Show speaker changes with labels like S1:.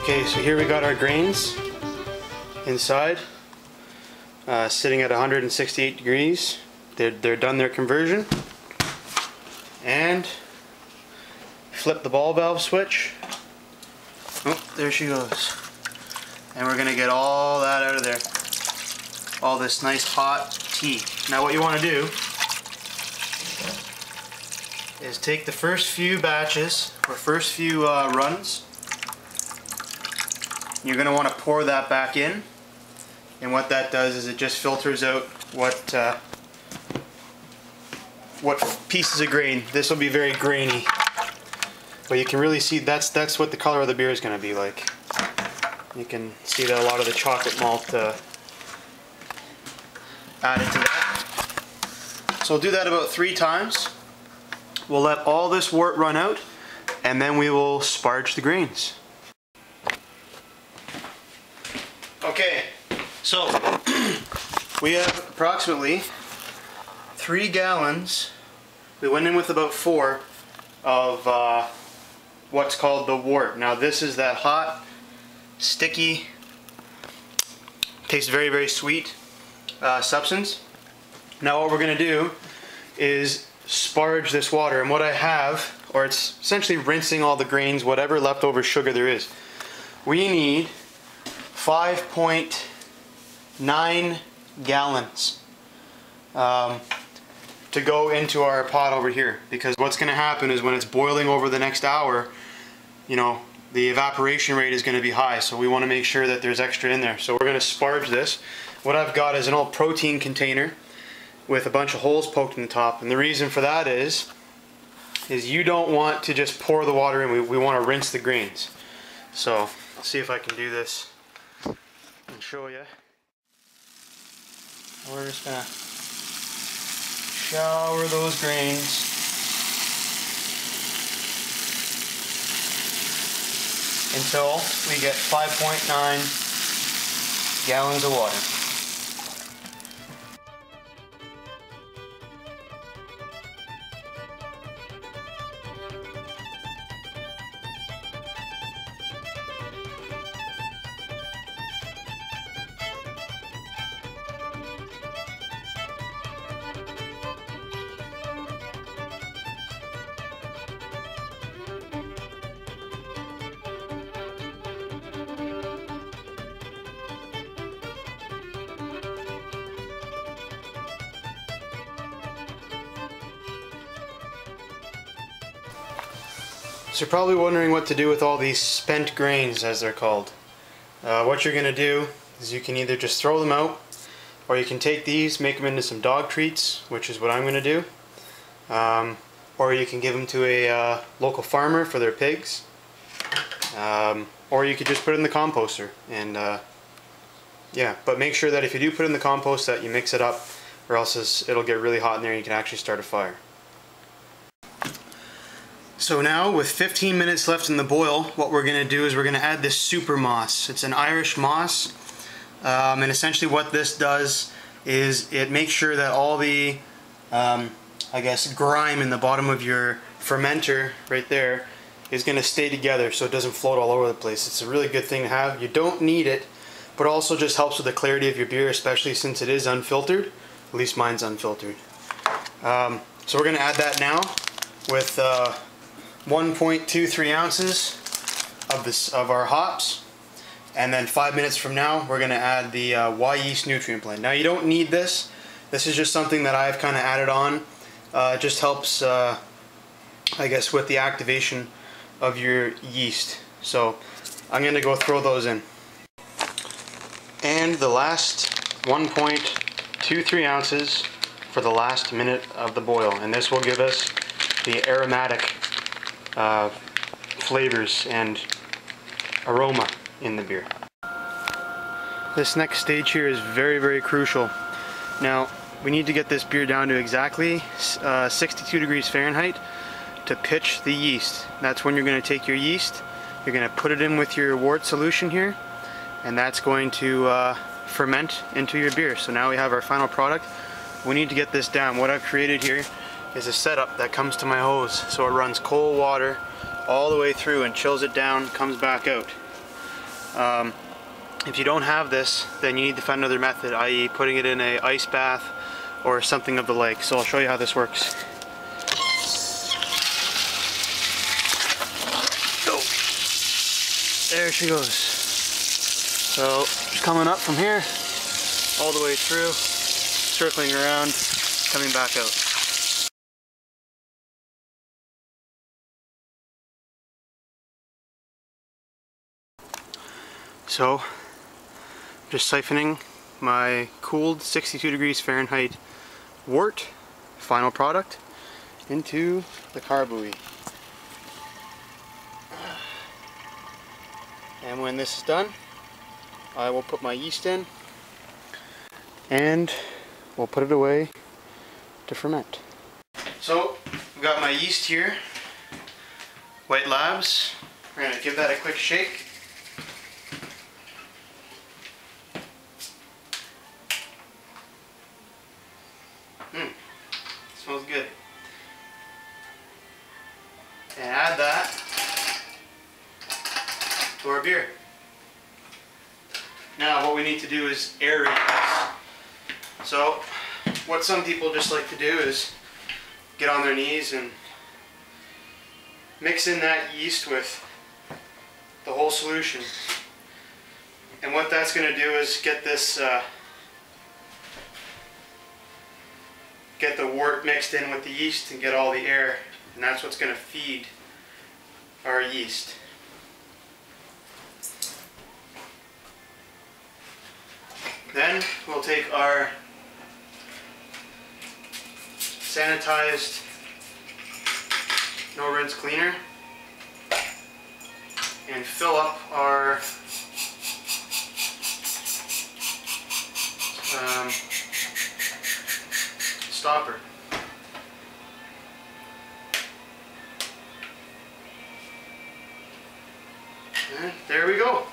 S1: Okay, so here we got our grains inside, sitting at 168 degrees. They're done their conversion. And flip the ball valve switch. Oh, there she goes. And we're gonna get all that out of there. All this nice hot tea. Now what you want to do is take the first few batches, or first few runs. You're going to want to pour that back in, and what that does is it just filters out what pieces of grain. This will be very grainy, but you can really see that's what the color of the beer is going to be like. You can see that a lot of the chocolate malt added to that. So we'll do that about 3 times. We'll let all this wort run out, and then we will sparge the grains. Okay, so we have approximately 3 gallons. We went in with about 4 of what's called the wort. Now this is that hot, sticky, tastes very, very sweet substance. Now what we're going to do is sparge this water, and what I have, or it's essentially rinsing all the grains, whatever leftover sugar there is. We need 5.9 gallons to go into our pot over here, because what's going to happen is when it's boiling over the next hour, you know, the evaporation rate is going to be high, so we want to make sure that there's extra in there. So we're going to sparge this. What I've got is an old protein container with a bunch of holes poked in the top, and the reason for that is you don't want to just pour the water in. We want to rinse the grains. So let's see if I can do this and show you. We're just gonna shower those grains until we get 5.9 gallons of water. So you're probably wondering what to do with all these spent grains, as they're called. What you're going to do is you can either just throw them out, or you can take these, make them into some dog treats, which is what I'm going to do. Or you can give them to a local farmer for their pigs. Or you could just put it in the composter. And yeah, but make sure that if you do put it in the compost that you mix it up, or else it'll get really hot in there and you can actually start a fire. So now, with 15 minutes left in the boil, what we're going to do is we're going to add this super moss. It's an Irish moss, and essentially what this does is it makes sure that all the, I guess, grime in the bottom of your fermenter right there is going to stay together so it doesn't float all over the place. It's a really good thing to have. You don't need it, but also just helps with the clarity of your beer, especially since it is unfiltered. At least mine's unfiltered. So we're going to add that now with 1.23 ounces of our hops, and then 5 minutes from now we're going to add the Wyeast nutrient blend. Now you don't need this. This is just something that I've kind of added on. It just helps, I guess, with the activation of your yeast. So I'm going to go throw those in. And the last 1.23 ounces for the last minute of the boil, and this will give us the aromatic flavors and aroma in the beer. This next stage here is very, very crucial. Now we need to get this beer down to exactly 62 degrees Fahrenheit to pitch the yeast. That's when you're going to take your yeast, you're going to put it in with your wort solution here, and that's going to ferment into your beer. So now we have our final product. We need to get this down. What I've created here is a setup that comes to my hose, so it runs cold water all the way through and chills it down, comes back out. If you don't have this, then you need to find another method, i.e. putting it in an ice bath or something of the like. So I'll show you how this works. Go. There she goes. So just coming up from here, all the way through, circling around, coming back out. So, just siphoning my cooled 62 degrees Fahrenheit wort, final product, into the car buoy. And when this is done, I will put my yeast in and we'll put it away to ferment. So, I've got my yeast here, White Labs. We're going to give that a quick shake. Smells good. And add that to our beer. Now what we need to do is aerate this. So what some people just like to do is get on their knees and mix in that yeast with the whole solution. And what that's going to do is get this get the wort mixed in with the yeast and get all the air, and that's what's going to feed our yeast. Then we'll take our sanitized no rinse cleaner and fill up our stopper. And there we go.